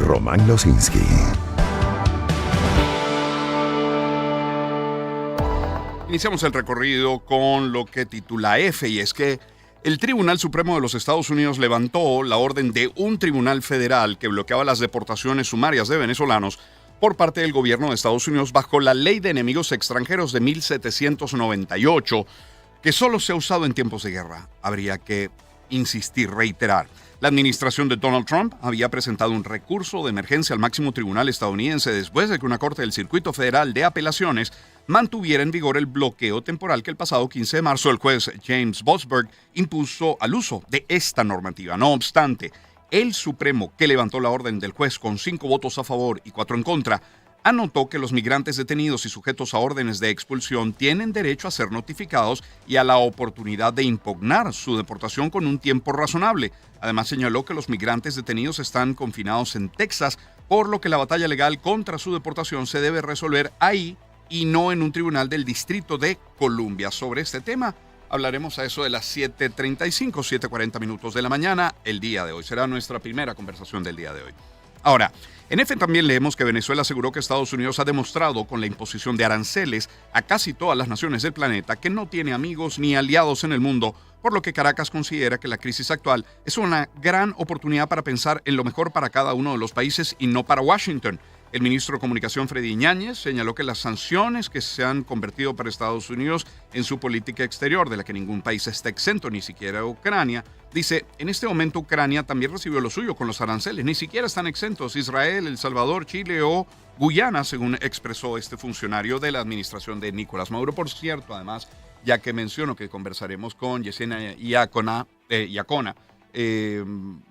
Román Losinski. Iniciamos el recorrido con lo que titula F, y es que el Tribunal Supremo de los Estados Unidos levantó la orden de un tribunal federal que bloqueaba las deportaciones sumarias de venezolanos por parte del gobierno de Estados Unidos bajo la Ley de Enemigos Extranjeros de 1798, que solo se ha usado en tiempos de guerra. Habría que reiterar. La administración de Donald Trump había presentado un recurso de emergencia al máximo tribunal estadounidense después de que una corte del Circuito Federal de Apelaciones mantuviera en vigor el bloqueo temporal que el pasado 15 de marzo el juez James Boasberg impuso al uso de esta normativa. No obstante, el Supremo, que levantó la orden del juez con 5 votos a favor y 4 en contra, anotó que los migrantes detenidos y sujetos a órdenes de expulsión tienen derecho a ser notificados y a la oportunidad de impugnar su deportación con un tiempo razonable. Además, señaló que los migrantes detenidos están confinados en Texas, por lo que la batalla legal contra su deportación se debe resolver ahí y no en un tribunal del Distrito de Columbia. Sobre este tema hablaremos a eso de las 7:35, 7:40 minutos de la mañana el día de hoy. Será nuestra primera conversación del día de hoy. Ahora, en F también leemos que Venezuela aseguró que Estados Unidos ha demostrado con la imposición de aranceles a casi todas las naciones del planeta que no tiene amigos ni aliados en el mundo, por lo que Caracas considera que la crisis actual es una gran oportunidad para pensar en lo mejor para cada uno de los países y no para Washington. El ministro de Comunicación, Freddy Ñáñez, señaló que las sanciones que se han convertido para Estados Unidos en su política exterior, de la que ningún país está exento, ni siquiera Ucrania, dice, en este momento Ucrania también recibió lo suyo con los aranceles, ni siquiera están exentos Israel, El Salvador, Chile o Guyana, según expresó este funcionario de la administración de Nicolás Maduro. Por cierto, además, ya que menciono que conversaremos con Yesenia Yacona,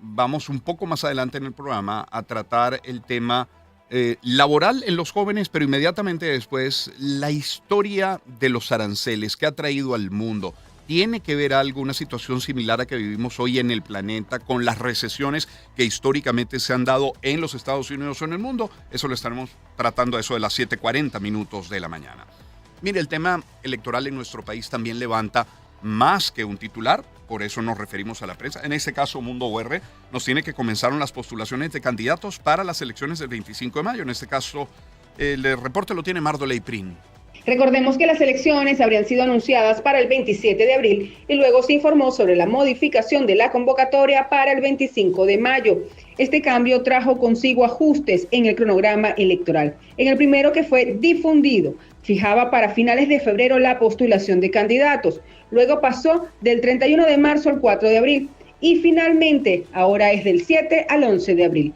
vamos un poco más adelante en el programa a tratar el tema laboral en los jóvenes, pero inmediatamente después la historia de los aranceles que ha traído al mundo. ¿Tiene que ver algo, una situación similar a que vivimos hoy en el planeta con las recesiones que históricamente se han dado en los Estados Unidos o en el mundo? Eso lo estaremos tratando a eso de las 7:40 minutos de la mañana. Mire, el tema electoral en nuestro país también levanta más que un titular, por eso nos referimos a la prensa. En este caso, Mundo UR nos tiene que comenzaron las postulaciones de candidatos para las elecciones del 25 de mayo. En este caso, el reporte lo tiene Mardo Leiprin. Recordemos que las elecciones habrían sido anunciadas para el 27 de abril y luego se informó sobre la modificación de la convocatoria para el 25 de mayo. Este cambio trajo consigo ajustes en el cronograma electoral. En el primero, que fue difundido, fijaba para finales de febrero la postulación de candidatos. Luego pasó del 31 de marzo al 4 de abril y finalmente ahora es del 7 al 11 de abril.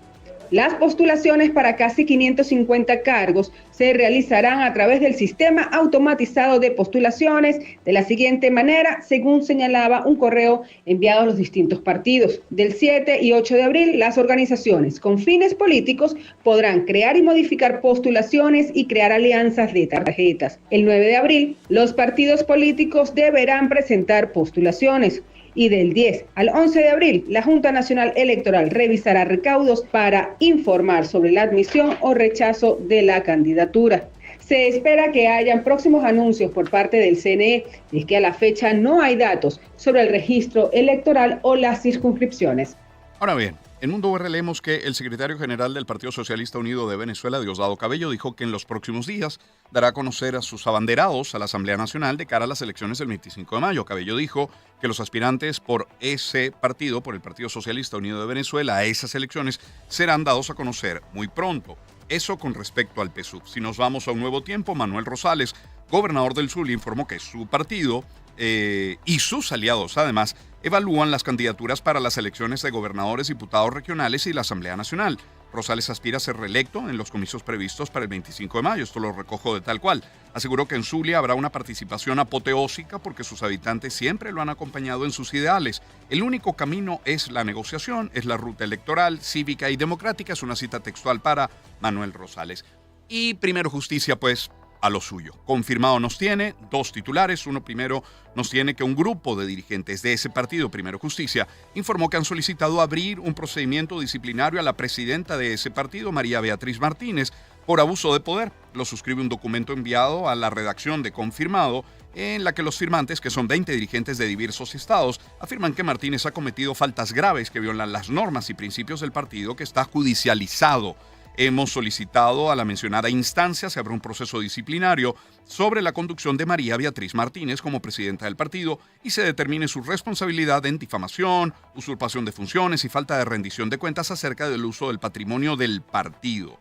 Las postulaciones para casi 550 cargos se realizarán a través del sistema automatizado de postulaciones de la siguiente manera, según señalaba un correo enviado a los distintos partidos. Del 7 y 8 de abril, las organizaciones con fines políticos podrán crear y modificar postulaciones y crear alianzas de tarjetas. El 9 de abril, los partidos políticos deberán presentar postulaciones. Y del 10 al 11 de abril, la Junta Nacional Electoral revisará recaudos para informar sobre la admisión o rechazo de la candidatura. Se espera que hayan próximos anuncios por parte del CNE, es que a la fecha no hay datos sobre el registro electoral o las circunscripciones. Ahora bien, en Mundo UR leemos que el secretario general del Partido Socialista Unido de Venezuela, Diosdado Cabello, dijo que en los próximos días dará a conocer a sus abanderados a la Asamblea Nacional de cara a las elecciones del 25 de mayo. Cabello dijo que los aspirantes por ese partido, por el Partido Socialista Unido de Venezuela, a esas elecciones serán dados a conocer muy pronto. Eso con respecto al PSUV. Si nos vamos a un nuevo tiempo, Manuel Rosales, gobernador del Zulia, informó que su partido y sus aliados, además, evalúan las candidaturas para las elecciones de gobernadores, diputados regionales y la Asamblea Nacional. Rosales aspira a ser reelecto en los comicios previstos para el 25 de mayo. Esto lo recojo de tal cual. Aseguró que en Zulia habrá una participación apoteósica porque sus habitantes siempre lo han acompañado en sus ideales. El único camino es la negociación, es la ruta electoral, cívica y democrática. Es una cita textual para Manuel Rosales. Y primero justicia, pues, a lo suyo. Confirmado nos tiene 2 titulares. Uno primero nos tiene que un grupo de dirigentes de ese partido, Primero Justicia, informó que han solicitado abrir un procedimiento disciplinario a la presidenta de ese partido, María Beatriz Martínez, por abuso de poder. Lo suscribe un documento enviado a la redacción de Confirmado, en la que los firmantes, que son 20 dirigentes de diversos estados, afirman que Martínez ha cometido faltas graves que violan las normas y principios del partido, que está judicializado. Hemos solicitado a la mencionada instancia se abra un proceso disciplinario sobre la conducción de María Beatriz Martínez como presidenta del partido y se determine su responsabilidad en difamación, usurpación de funciones y falta de rendición de cuentas acerca del uso del patrimonio del partido.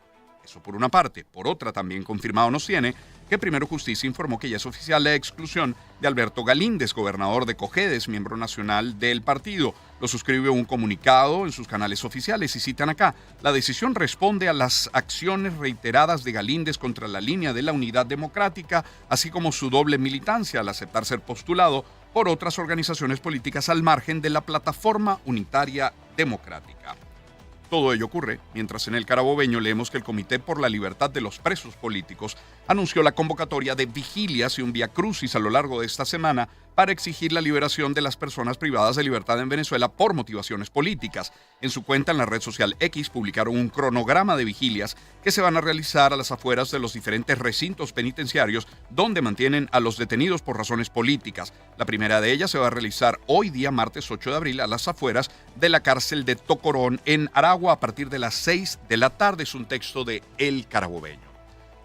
Eso por una parte. Por otra, también Confirmado nos tiene que Primero Justicia informó que ya es oficial la exclusión de Alberto Galíndez, gobernador de Cojedes, miembro nacional del partido. Lo suscribe un comunicado en sus canales oficiales y citan acá: la decisión responde a las acciones reiteradas de Galíndez contra la línea de la Unidad Democrática, así como su doble militancia al aceptar ser postulado por otras organizaciones políticas al margen de la Plataforma Unitaria Democrática. Todo ello ocurre mientras en el Carabobeño leemos que el Comité por la Libertad de los Presos Políticos anunció la convocatoria de vigilias y un viacrucis a lo largo de esta semana para exigir la liberación de las personas privadas de libertad en Venezuela por motivaciones políticas. En su cuenta en la red social X publicaron un cronograma de vigilias que se van a realizar a las afueras de los diferentes recintos penitenciarios donde mantienen a los detenidos por razones políticas. La primera de ellas se va a realizar hoy día, martes 8 de abril, a las afueras de la cárcel de Tocorón en Aragua a partir de las 6 de la tarde. Es un texto de El Carabobeño.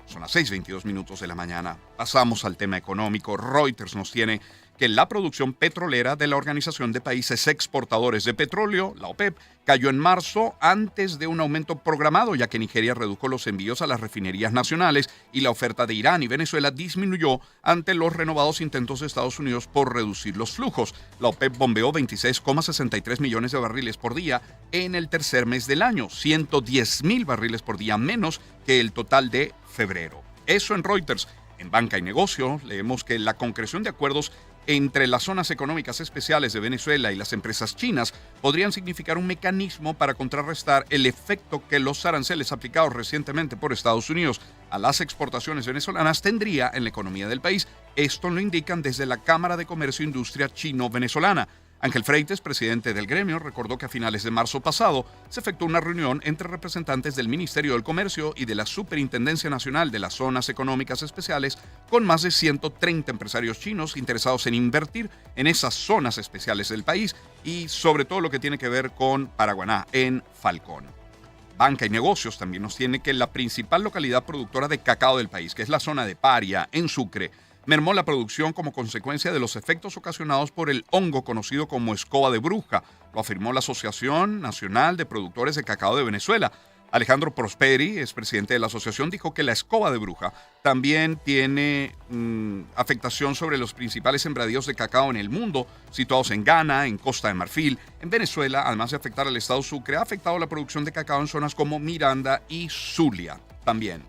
Son las 6:22 de la mañana. Pasamos al tema económico. Reuters nos tiene que la producción petrolera de la Organización de Países Exportadores de Petróleo, la OPEP, cayó en marzo antes de un aumento programado, ya que Nigeria redujo los envíos a las refinerías nacionales y la oferta de Irán y Venezuela disminuyó ante los renovados intentos de Estados Unidos por reducir los flujos. La OPEP bombeó 26,63 millones de barriles por día en el tercer mes del año, 110,000 barriles por día menos que el total de febrero. Eso en Reuters. En Banca y Negocio leemos que la concreción de acuerdos entre las zonas económicas especiales de Venezuela y las empresas chinas podrían significar un mecanismo para contrarrestar el efecto que los aranceles aplicados recientemente por Estados Unidos a las exportaciones venezolanas tendría en la economía del país. Esto lo indican desde la Cámara de Comercio e Industria Chino-Venezolana. Ángel Freites, presidente del gremio, recordó que a finales de marzo pasado se efectuó una reunión entre representantes del Ministerio del Comercio y de la Superintendencia Nacional de las Zonas Económicas Especiales con más de 130 empresarios chinos interesados en invertir en esas zonas especiales del país y sobre todo lo que tiene que ver con Paraguaná, en Falcón. Banca y Negocios también nos tiene que la principal localidad productora de cacao del país, que es la zona de Paria, en Sucre, mermó la producción como consecuencia de los efectos ocasionados por el hongo conocido como escoba de bruja. Lo afirmó la Asociación Nacional de Productores de Cacao de Venezuela. Alejandro Prosperi, expresidente de la asociación, dijo que la escoba de bruja también tiene afectación sobre los principales sembradíos de cacao en el mundo, situados en Ghana, en Costa de Marfil, en Venezuela. Además de afectar al estado Sucre, ha afectado la producción de cacao en zonas como Miranda y Zulia también.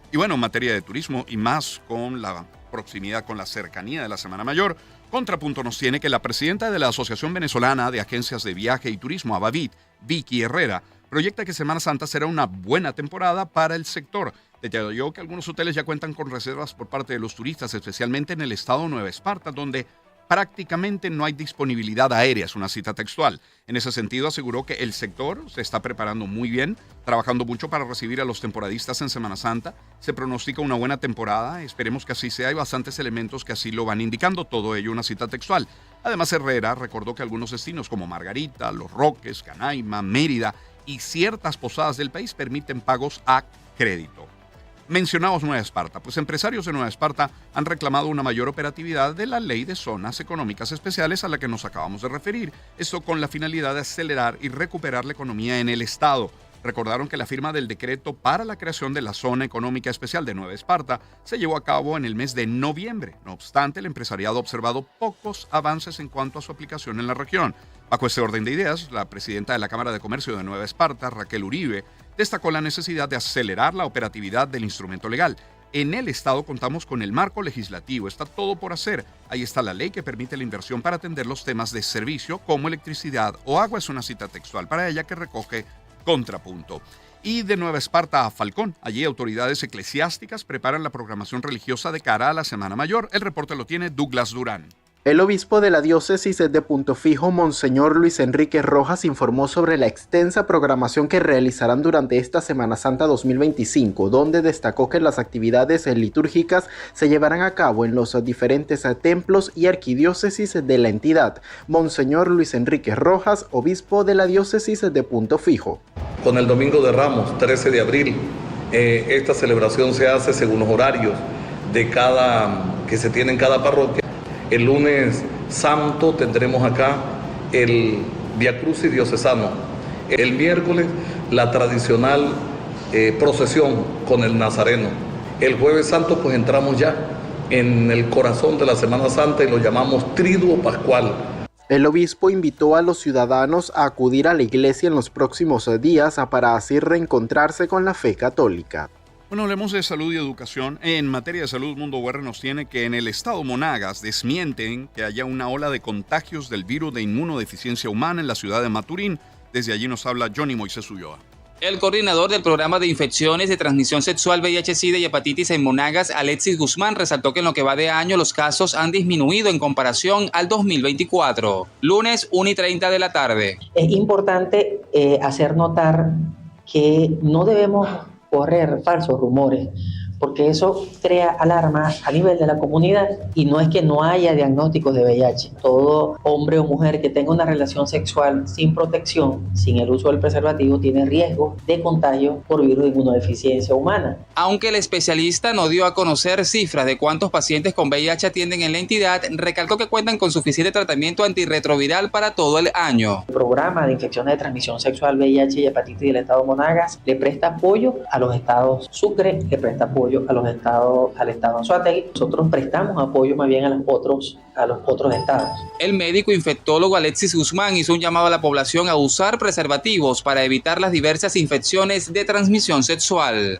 Y bueno, en materia de turismo y más con la proximidad, con la cercanía de la Semana Mayor, Contrapunto nos tiene que la presidenta de la Asociación Venezolana de Agencias de Viaje y Turismo, ABAVIT, Vicky Herrera, proyecta que Semana Santa será una buena temporada para el sector. Detalló que algunos hoteles ya cuentan con reservas por parte de los turistas, especialmente en el estado Nueva Esparta, donde prácticamente no hay disponibilidad aérea, es una cita textual. En ese sentido, aseguró que el sector se está preparando muy bien, trabajando mucho para recibir a los temporadistas en Semana Santa. Se pronostica una buena temporada, esperemos que así sea, hay bastantes elementos que así lo van indicando, todo ello una cita textual. Además, Herrera recordó que algunos destinos como Margarita, Los Roques, Canaima, Mérida y ciertas posadas del país permiten pagos a crédito. Mencionamos Nueva Esparta, pues empresarios de Nueva Esparta han reclamado una mayor operatividad de la Ley de Zonas Económicas Especiales a la que nos acabamos de referir, esto con la finalidad de acelerar y recuperar la economía en el estado. Recordaron que la firma del decreto para la creación de la Zona Económica Especial de Nueva Esparta se llevó a cabo en el mes de noviembre. No obstante, el empresariado ha observado pocos avances en cuanto a su aplicación en la región. Bajo este orden de ideas, la presidenta de la Cámara de Comercio de Nueva Esparta, Raquel Uribe, destacó la necesidad de acelerar la operatividad del instrumento legal. En el Estado contamos con el marco legislativo, está todo por hacer. Ahí está la ley que permite la inversión para atender los temas de servicio como electricidad o agua, es una cita textual para ella que recoge Contrapunto. Y de Nueva Esparta a Falcón, allí autoridades eclesiásticas preparan la programación religiosa de cara a la Semana Mayor. El reporte lo tiene Douglas Durán. El obispo de la diócesis de Punto Fijo, Monseñor Luis Enrique Rojas, informó sobre la extensa programación que realizarán durante esta Semana Santa 2025, donde destacó que las actividades litúrgicas se llevarán a cabo en los diferentes templos y arquidiócesis de la entidad. Monseñor Luis Enrique Rojas, obispo de la diócesis de Punto Fijo. Con el Domingo de Ramos, 13 de abril, esta celebración se hace según los horarios que se tiene en cada parroquia. El lunes santo tendremos acá el Via Crucis diocesano. El miércoles la tradicional procesión con el Nazareno. El jueves santo pues entramos ya en el corazón de la Semana Santa y lo llamamos Triduo Pascual. El obispo invitó a los ciudadanos a acudir a la iglesia en los próximos días para así reencontrarse con la fe católica. Bueno, hablemos de salud y educación. En materia de salud, Mundo UR nos tiene que en el estado Monagas desmienten que haya una ola de contagios del virus de inmunodeficiencia humana en la ciudad de Maturín. Desde allí nos habla Johnny Moisés Ulloa. El coordinador del programa de infecciones de transmisión sexual VIH-Sida y hepatitis en Monagas, Alexis Guzmán, resaltó que en lo que va de año los casos han disminuido en comparación al 2024. Lunes 1:30 de la tarde. Es importante hacer notar que no debemos correr falsos rumores, porque eso crea alarma a nivel de la comunidad y no es que no haya diagnósticos de VIH. Todo hombre o mujer que tenga una relación sexual sin protección, sin el uso del preservativo, tiene riesgo de contagio por virus de inmunodeficiencia humana. Aunque el especialista no dio a conocer cifras de cuántos pacientes con VIH atienden en la entidad, recalcó que cuentan con suficiente tratamiento antirretroviral para todo el año. El programa de infecciones de transmisión sexual VIH y hepatitis del estado Monagas le presta apoyo a los estados Sucre, le presta apoyo al estado Anzoátegui. Nosotros prestamos apoyo más bien a los otros estados. El médico infectólogo Alexis Guzmán hizo un llamado a la población a usar preservativos para evitar las diversas infecciones de transmisión sexual.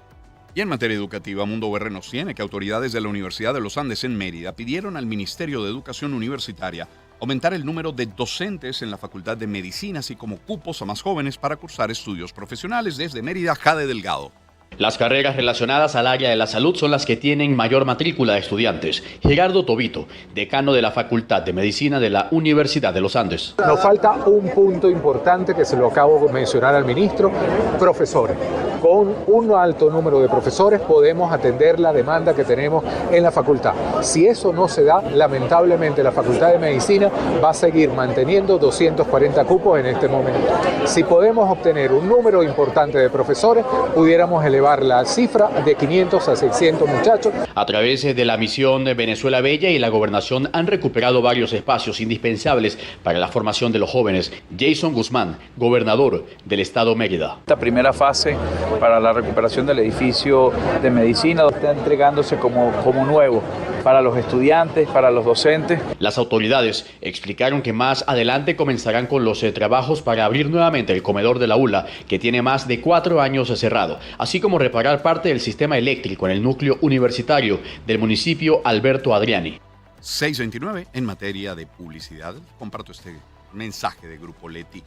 Y en materia educativa, Mundo UR nos tiene que autoridades de la Universidad de los Andes en Mérida pidieron al Ministerio de Educación Universitaria aumentar el número de docentes en la Facultad de Medicina, así como cupos a más jóvenes para cursar estudios profesionales. Desde Mérida, Jade Delgado. Las carreras relacionadas al área de la salud son las que tienen mayor matrícula de estudiantes. Gerardo Tobito, decano de la Facultad de Medicina de la Universidad de los Andes. Nos falta un punto importante que se lo acabo de mencionar al ministro, profesores. Con un alto número de profesores podemos atender la demanda que tenemos en la facultad. Si eso no se da, lamentablemente la Facultad de Medicina va a seguir manteniendo 240 cupos en este momento. Si podemos obtener un número importante de profesores, pudiéramos elevar la cifra de 500 a 600 muchachos. A través de la misión de Venezuela Bella y la gobernación han recuperado varios espacios indispensables para la formación de los jóvenes. Jason Guzmán, gobernador del estado Mérida. Esta primera fase para la recuperación del edificio de medicina está entregándose como nuevo para los estudiantes, para los docentes. Las autoridades explicaron que más adelante comenzarán con los trabajos para abrir nuevamente el comedor de la ULA, que tiene más de 4 años cerrado, así como reparar parte del sistema eléctrico en el núcleo universitario del municipio Alberto Adriani. 6:29 en materia de publicidad. Comparto este mensaje de Grupo Leti.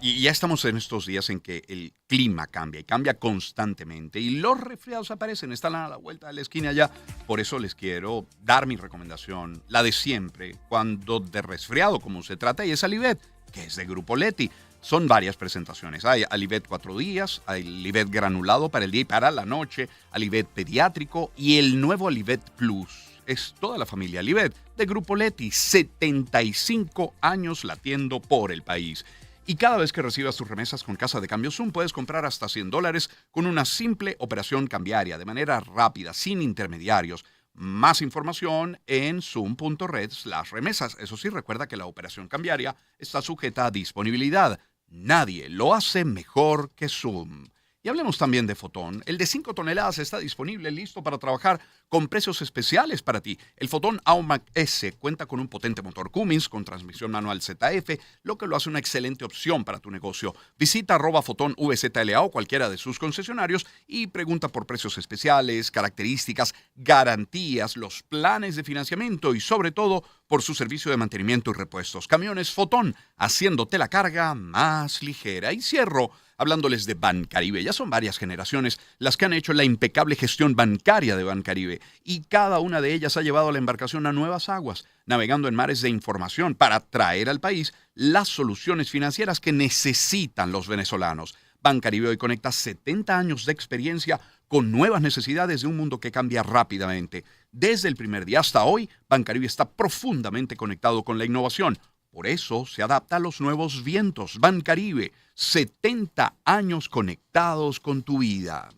Y ya estamos en estos días en que el clima cambia y cambia constantemente y los resfriados aparecen, están a la vuelta de la esquina ya. Por eso les quiero dar mi recomendación, la de siempre, cuando de resfriado como se trata, y es Alivet, que es de Grupo Leti. Son varias presentaciones. Hay Alivet 4 días, hay Alivet granulado para el día y para la noche, Alivet pediátrico y el nuevo Alivet Plus. Es toda la familia Alivet de Grupo Leti, 75 años latiendo por el país. Y cada vez que recibas tus remesas con Casa de Cambio Zoom, puedes comprar hasta $100 con una simple operación cambiaria, de manera rápida, sin intermediarios. Más información en zoom.red/remesas. Eso sí, recuerda que la operación cambiaria está sujeta a disponibilidad. Nadie lo hace mejor que Zoom. Y hablemos también de Fotón. El de 5 toneladas está disponible, listo para trabajar con precios especiales para ti. El Fotón Aumac S cuenta con un potente motor Cummins con transmisión manual ZF, lo que lo hace una excelente opción para tu negocio. Visita @Fotón VZLA o cualquiera de sus concesionarios y pregunta por precios especiales, características, garantías, los planes de financiamiento y sobre todo por su servicio de mantenimiento y repuestos. Camiones Fotón, haciéndote la carga más ligera. Y cierro hablándoles de Bancaribe. Ya son varias generaciones las que han hecho la impecable gestión bancaria de Bancaribe, y cada una de ellas ha llevado a la embarcación a nuevas aguas, navegando en mares de información para traer al país las soluciones financieras que necesitan los venezolanos. Bancaribe hoy conecta 70 años de experiencia con nuevas necesidades de un mundo que cambia rápidamente. Desde el primer día hasta hoy, Bancaribe está profundamente conectado con la innovación. Por eso se adapta a los nuevos vientos. Bancaribe, 70 años conectados con tu vida.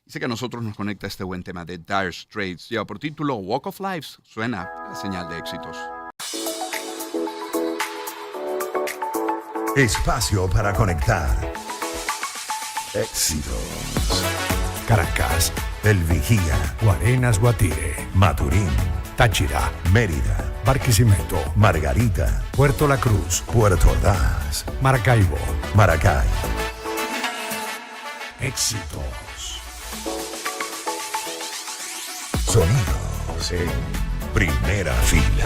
Dice que a nosotros nos conecta este buen tema de Dire Straits. Lleva por título Walk of Life. Suena la señal de éxitos. Espacio para conectar. Éxitos. Caracas, El Vigía, Guarenas, Guatire, Maturín, Táchira, Mérida, Barquisimeto, Margarita, Puerto La Cruz, Puerto Ordaz, Maracaibo. Maracay. Éxitos. Sonidos en primera fila.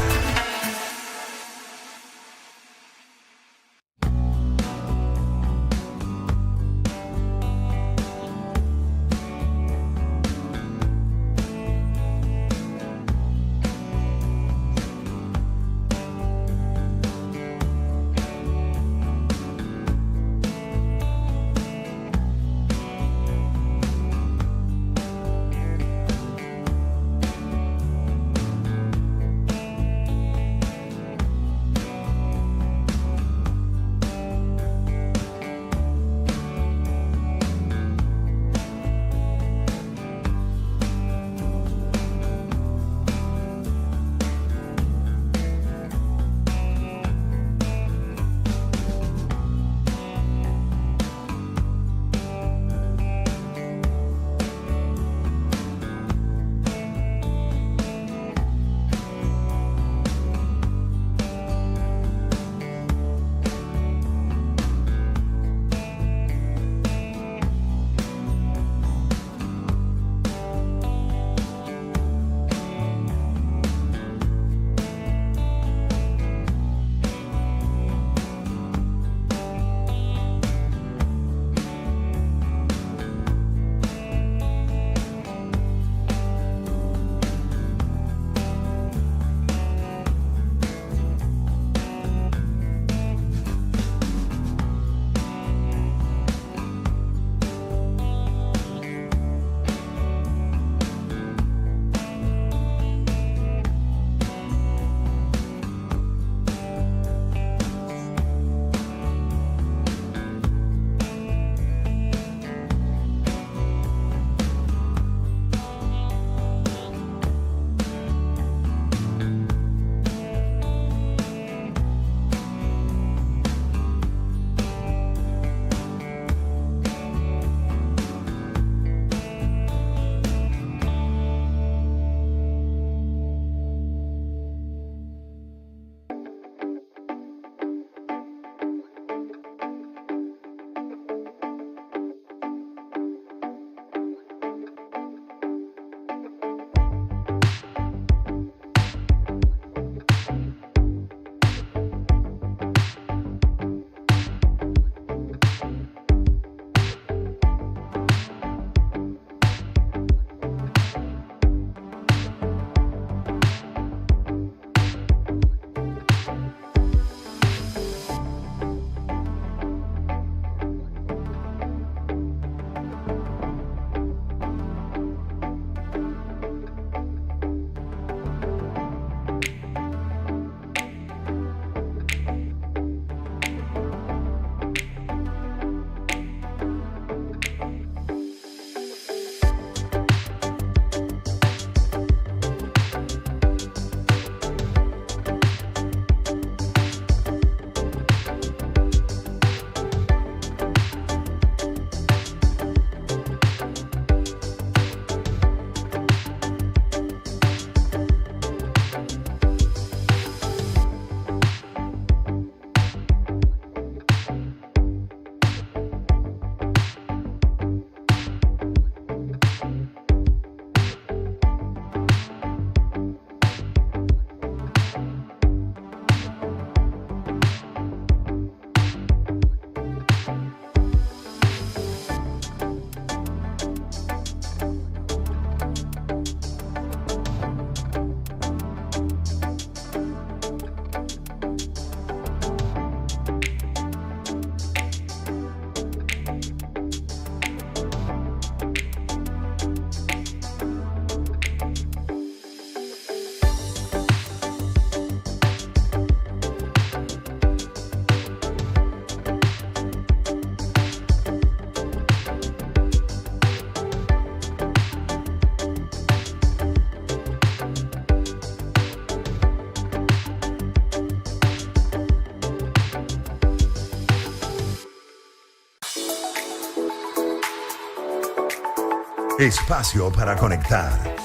Espacio para conectar.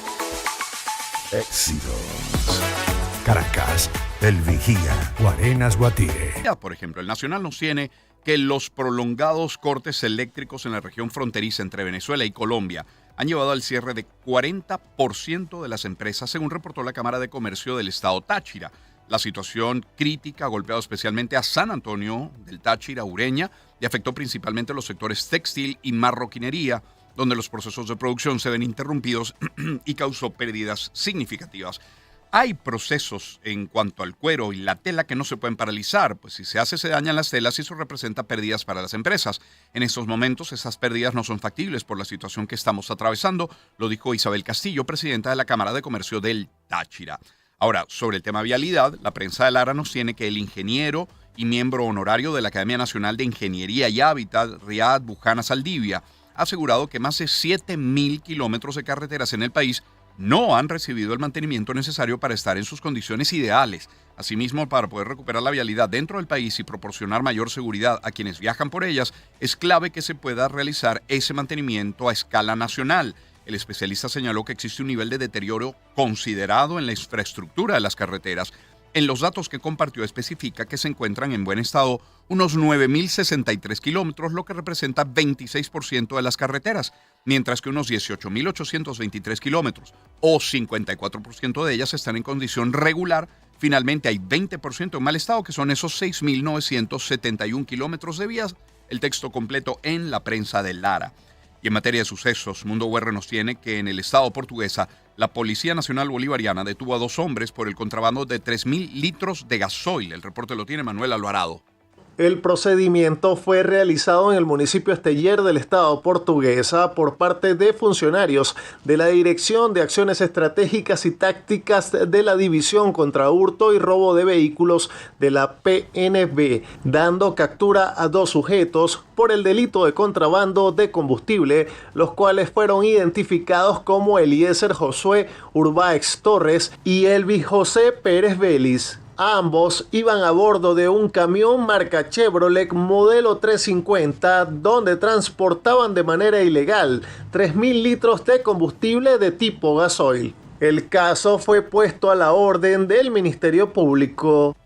Éxitos. Caracas, El Vigía. Guarenas, Guatire. Ya, por ejemplo, el Nacional nos tiene que los prolongados cortes eléctricos en la región fronteriza entre Venezuela y Colombia han llevado al cierre de 40% de las empresas, según reportó la Cámara de Comercio del Estado Táchira. La situación crítica ha golpeado especialmente a San Antonio del Táchira, Ureña, y afectó principalmente los sectores textil y marroquinería, donde los procesos de producción se ven interrumpidos y causó pérdidas significativas. Hay procesos en cuanto al cuero y la tela que no se pueden paralizar, pues si se hace se dañan las telas y eso representa pérdidas para las empresas. En estos momentos esas pérdidas no son factibles por la situación que estamos atravesando, lo dijo Isabel Castillo, presidenta de la Cámara de Comercio del Táchira. Ahora, sobre el tema vialidad, la prensa de Lara nos tiene que el ingeniero y miembro honorario de la Academia Nacional de Ingeniería y Hábitat, Riad Bujana Saldivia, ha asegurado que más de 7.000 kilómetros de carreteras en el país no han recibido el mantenimiento necesario para estar en sus condiciones ideales. Asimismo, para poder recuperar la vialidad dentro del país y proporcionar mayor seguridad a quienes viajan por ellas, es clave que se pueda realizar ese mantenimiento a escala nacional. El especialista señaló que existe un nivel de deterioro considerado en la infraestructura de las carreteras. En los datos que compartió especifica que se encuentran en buen estado unos 9.063 kilómetros, lo que representa 26% de las carreteras, mientras que unos 18.823 kilómetros, o 54% de ellas, están en condición regular. Finalmente hay 20% en mal estado, que son esos 6.971 kilómetros de vías. El texto completo en la prensa de Lara. Y en materia de sucesos, Mundo UR nos tiene que en el estado portuguesa, la Policía Nacional Bolivariana detuvo a 2 hombres por el contrabando de 3.000 litros de gasoil. El reporte lo tiene Manuel Alvarado. El procedimiento fue realizado en el municipio Esteller del estado portuguesa por parte de funcionarios de la Dirección de Acciones Estratégicas y Tácticas de la División contra Hurto y Robo de Vehículos de la PNV, dando captura a 2 sujetos por el delito de contrabando de combustible, los cuales fueron identificados como Eliezer Josué Urbáez Torres y Elvis José Pérez Vélez. Ambos iban a bordo de un camión marca Chevrolet modelo 350 donde transportaban de manera ilegal 3.000 litros de combustible de tipo gasoil. El caso fue puesto a la orden del Ministerio Público.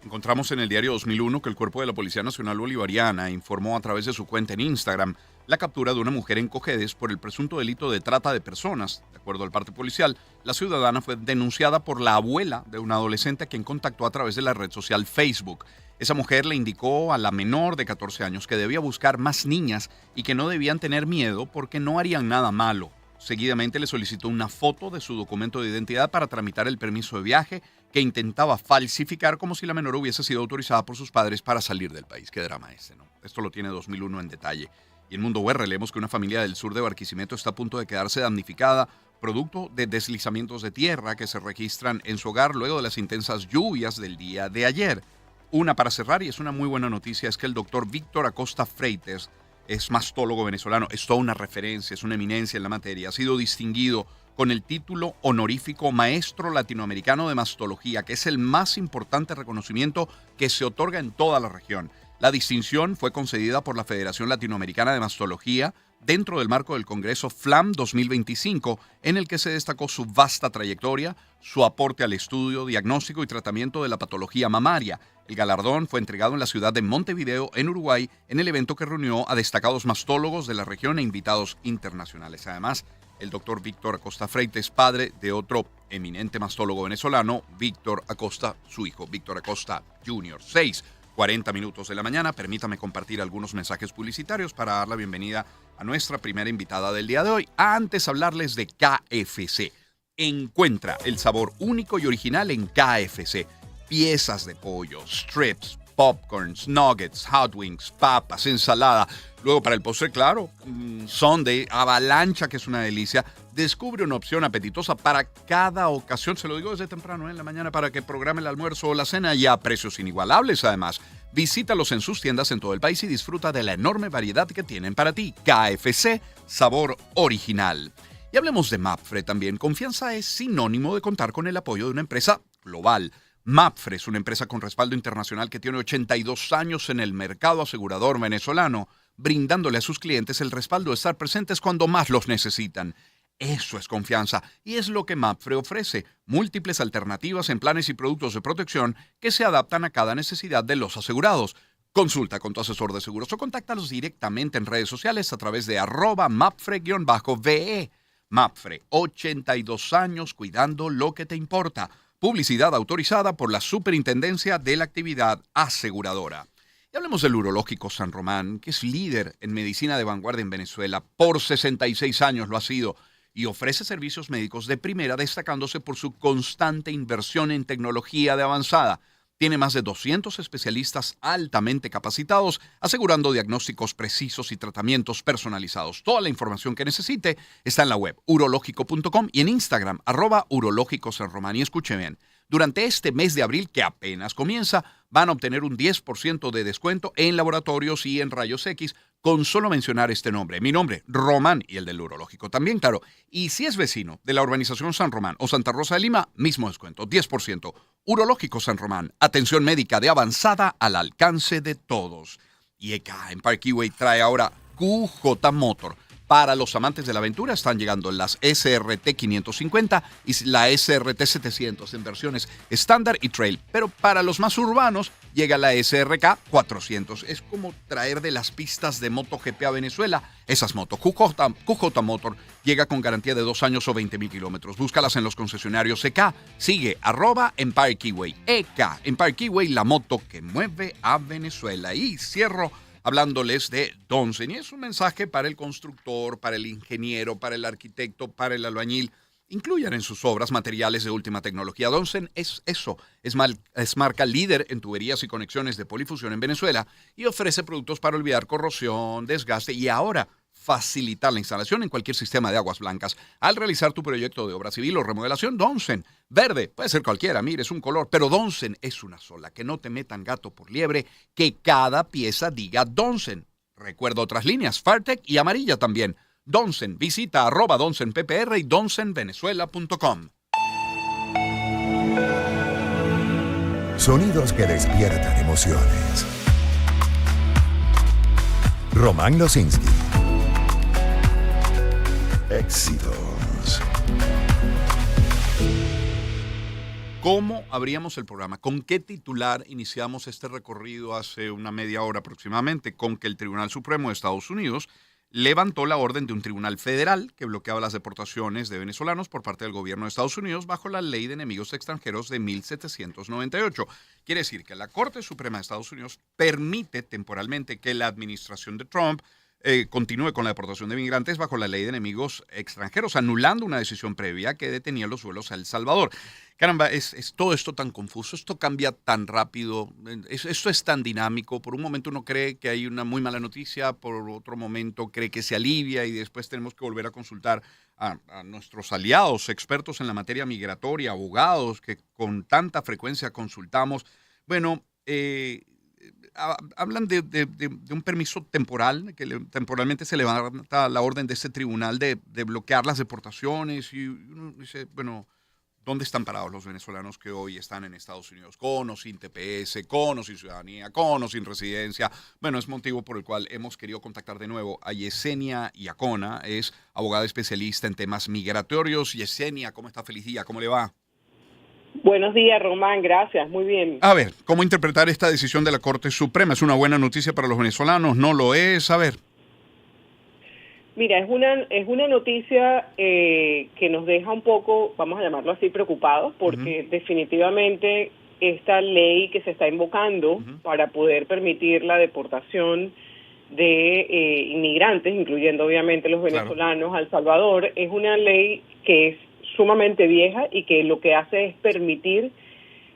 Encontramos en el diario 2001 que el Cuerpo de la Policía Nacional Bolivariana informó a través de su cuenta en Instagram la captura de una mujer en Cojedes por el presunto delito de trata de personas. De acuerdo al parte policial, la ciudadana fue denunciada por la abuela de una adolescente a quien contactó a través de la red social Facebook. Esa mujer le indicó a la menor de 14 años que debía buscar más niñas y que no debían tener miedo porque no harían nada malo. Seguidamente le solicitó una foto de su documento de identidad para tramitar el permiso de viaje que intentaba falsificar como si la menor hubiese sido autorizada por sus padres para salir del país. Qué drama ese, ¿no? Esto lo tiene 2001 en detalle. Y en Mundo UR leemos que una familia del sur de Barquisimeto está a punto de quedarse damnificada producto de deslizamientos de tierra que se registran en su hogar luego de las intensas lluvias del día de ayer. Una para cerrar, y es una muy buena noticia, es que el doctor Víctor Acosta Freites es mastólogo venezolano, es toda una referencia, es una eminencia en la materia, ha sido distinguido con el título honorífico Maestro Latinoamericano de Mastología, que es el más importante reconocimiento que se otorga en toda la región. La distinción fue concedida por la Federación Latinoamericana de Mastología dentro del marco del Congreso FLAM 2025, en el que se destacó su vasta trayectoria, su aporte al estudio, diagnóstico y tratamiento de la patología mamaria. El galardón fue entregado en la ciudad de Montevideo, en Uruguay, en el evento que reunió a destacados mastólogos de la región e invitados internacionales. Además, el doctor Víctor Acosta Freites, padre de otro eminente mastólogo venezolano, Víctor Acosta, su hijo, Víctor Acosta Jr. 6:40 minutos de la mañana. Permítame compartir algunos mensajes publicitarios para dar la bienvenida a nuestra primera invitada del día de hoy. Antes hablarles de KFC. Encuentra el sabor único y original en KFC. Piezas de pollo, strips, popcorns, nuggets, hot wings, papas, ensalada. Luego para el postre, claro, sundae, avalancha, que es una delicia. Descubre una opción apetitosa para cada ocasión. Se lo digo desde temprano en la mañana para que programe el almuerzo o la cena y a precios inigualables además. Visítalos en sus tiendas en todo el país y disfruta de la enorme variedad que tienen para ti. KFC, sabor original. Y hablemos de Mapfre también. Confianza es sinónimo de contar con el apoyo de una empresa global. Mapfre es una empresa con respaldo internacional que tiene 82 años en el mercado asegurador venezolano. brindándole a sus clientes el respaldo de estar presentes cuando más los necesitan. Eso es confianza y es lo que Mapfre ofrece, múltiples alternativas en planes y productos de protección que se adaptan a cada necesidad de los asegurados. Consulta con tu asesor de seguros o contáctalos directamente en redes sociales a través de @Mapfre_VE. Mapfre, 82 años cuidando lo que te importa. Publicidad autorizada por la Superintendencia de la Actividad Aseguradora. Y hablemos del Urológico San Román, que es líder en medicina de vanguardia en Venezuela. Por 66 años lo ha sido y ofrece servicios médicos de primera, destacándose por su constante inversión en tecnología de avanzada. Tiene más de 200 especialistas altamente capacitados, asegurando diagnósticos precisos y tratamientos personalizados. Toda la información que necesite está en la web urológico.com y en Instagram, @urológicosanromán. Y escuchen bien, durante este mes de abril, que apenas comienza, van a obtener un 10% de descuento en laboratorios y en rayos X con solo mencionar este nombre. Mi nombre, Román, y el del Urológico también, claro. Y si es vecino de la urbanización San Román o Santa Rosa de Lima, mismo descuento, 10%. Urológico San Román, atención médica de avanzada al alcance de todos. Y ECA en Parkway trae ahora QJ Motor. Para los amantes de la aventura están llegando las SRT 550 y la SRT 700 en versiones estándar y trail. Pero para los más urbanos llega la SRK 400. Es como traer de las pistas de MotoGP a Venezuela esas motos. QJ Motor llega con garantía de 2 años o 20,000 kilómetros. Búscalas en los concesionarios EK. Sigue @Empire Keyway. EK Empire Keyway, la moto que mueve a Venezuela. Y cierro hablándoles de Donsen. Y es un mensaje para el constructor, para el ingeniero, para el arquitecto, para el albañil. Incluyan en sus obras materiales de última tecnología. Donsen es eso. Es marca líder en tuberías y conexiones de polifusión en Venezuela y ofrece productos para olvidar corrosión, desgaste y ahora facilitar la instalación en cualquier sistema de aguas blancas. Al realizar tu proyecto de obra civil o remodelación, Donsen. Verde, puede ser cualquiera, mire, es un color, pero Donsen es una sola. Que no te metan gato por liebre, que cada pieza diga Donsen. Recuerda otras líneas, Fartec y amarilla también. Donsen, visita @DonsenPPR y donsenvenezuela.com. Sonidos que despiertan emociones. Román Losinski. Éxitos. ¿Cómo abríamos el programa? ¿Con qué titular iniciamos este recorrido hace una media hora aproximadamente? Con que el Tribunal Supremo de Estados Unidos levantó la orden de un tribunal federal que bloqueaba las deportaciones de venezolanos por parte del gobierno de Estados Unidos bajo la Ley de Enemigos Extranjeros de 1798. Quiere decir que la Corte Suprema de Estados Unidos permite temporalmente que la administración de Trump continúe con la deportación de migrantes bajo la Ley de Enemigos Extranjeros, anulando una decisión previa que detenía los vuelos a El Salvador. Caramba, es todo esto tan confuso, esto cambia tan rápido, esto es tan dinámico. Por un momento uno cree que hay una muy mala noticia, por otro momento cree que se alivia y después tenemos que volver a consultar a nuestros aliados, expertos en la materia migratoria, abogados que con tanta frecuencia consultamos. Bueno, hablan de un permiso temporal, que temporalmente se levanta la orden de este tribunal de bloquear las deportaciones y uno dice, bueno, ¿dónde están parados los venezolanos que hoy están en Estados Unidos? Con o sin TPS, con o sin ciudadanía, con o sin residencia. Bueno, es motivo por el cual hemos querido contactar de nuevo a Yesenia Iacona, es abogada especialista en temas migratorios. Yesenia, ¿cómo está? Feliz día, ¿cómo le va? Buenos días, Román, gracias, muy bien. A ver, ¿cómo interpretar esta decisión de la Corte Suprema? ¿Es una buena noticia para los venezolanos? ¿No lo es? A ver. Mira, es una noticia que nos deja un poco, vamos a llamarlo así, preocupados, porque definitivamente esta ley que se está invocando para poder permitir la deportación de inmigrantes, incluyendo obviamente los venezolanos, a El Salvador, es una ley que es sumamente vieja y que lo que hace es permitir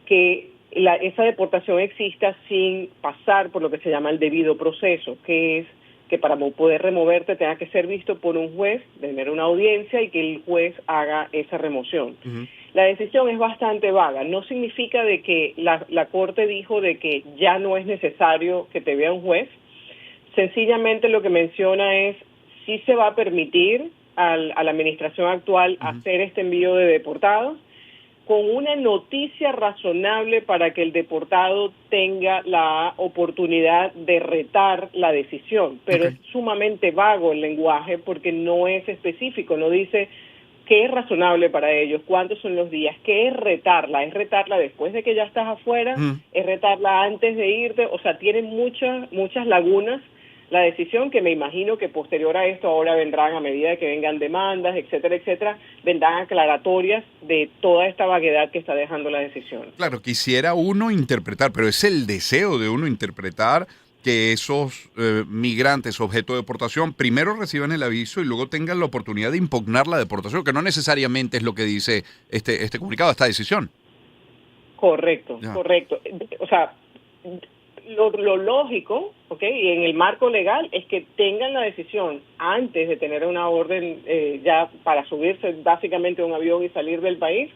que esa deportación exista sin pasar por lo que se llama el debido proceso, que es que para poder removerte tenga que ser visto por un juez, tener una audiencia y que el juez haga esa remoción. La decisión es bastante vaga, no significa de que la Corte dijo de que ya no es necesario que te vea un juez, sencillamente lo que menciona es si se va a permitir a la administración actual hacer este envío de deportados con una noticia razonable para que el deportado tenga la oportunidad de retar la decisión. Pero es sumamente vago el lenguaje porque no es específico, no dice qué es razonable para ellos, cuántos son los días, qué es retarla. ¿Es retarla después de que ya estás afuera? ¿Es retarla antes de irte? O sea, tiene muchas lagunas la decisión, que me imagino que posterior a esto ahora vendrán, a medida que vengan demandas, etcétera, etcétera, vendrán aclaratorias de toda esta vaguedad que está dejando la decisión. Claro, quisiera uno interpretar, pero es el deseo de uno interpretar que esos migrantes objeto de deportación primero reciban el aviso y luego tengan la oportunidad de impugnar la deportación, que no necesariamente es lo que dice este comunicado, esta decisión. Correcto. O sea, lo lógico, y en el marco legal, es que tengan la decisión antes de tener una orden ya para subirse básicamente a un avión y salir del país,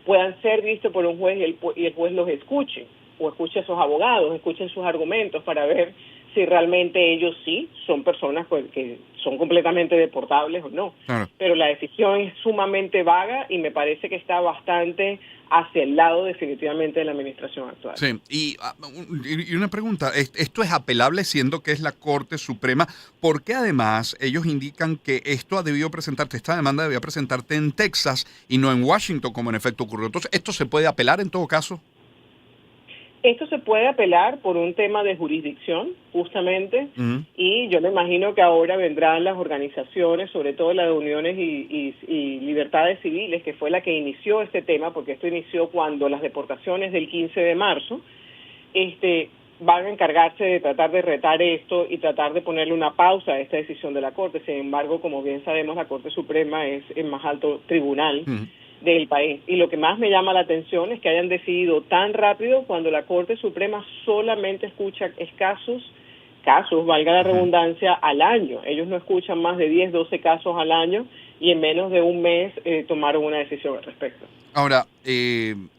puedan ser vistos por un juez y el juez los escuche, o escuche a sus abogados, escuchen sus argumentos para ver si realmente ellos sí son personas que son completamente deportables o no. Pero la decisión es sumamente vaga y me parece que está bastante hacia el lado definitivamente de la administración actual. Sí, y una pregunta, ¿esto es apelable siendo que es la Corte Suprema? Porque además ellos indican que esto ha debido presentarte, esta demanda debía presentarte en Texas y no en Washington, como en efecto ocurrió. Entonces, ¿esto se puede apelar en todo caso? Esto se puede apelar por un tema de jurisdicción, justamente, y yo me imagino que ahora vendrán las organizaciones, sobre todo las de Uniones y Libertades Civiles, que fue la que inició este tema, porque esto inició cuando las deportaciones del 15 de marzo, van a encargarse de tratar de retar esto y tratar de ponerle una pausa a esta decisión de la Corte. Sin embargo, como bien sabemos, la Corte Suprema es el más alto tribunal del país. Y lo que más me llama la atención es que hayan decidido tan rápido cuando la Corte Suprema solamente escucha escasos casos, valga la redundancia, al año. Ellos no escuchan más de 10, 12 casos al año y en menos de un mes tomaron una decisión al respecto. Ahora,